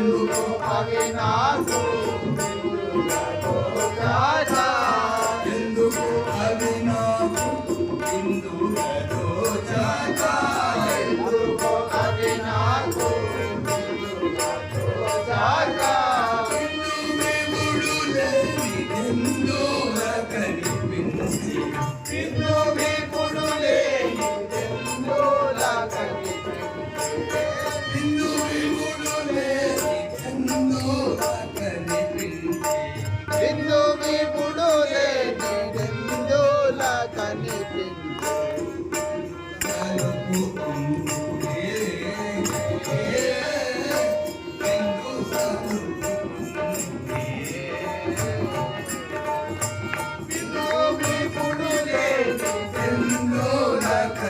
ఎందుకు అవి నాకు ఎందుకు అవి నాకు ఇందులో జాత ఎందుకు అవి నాకు జాత బిందు విపుడు లేని బిందుల కనిపించి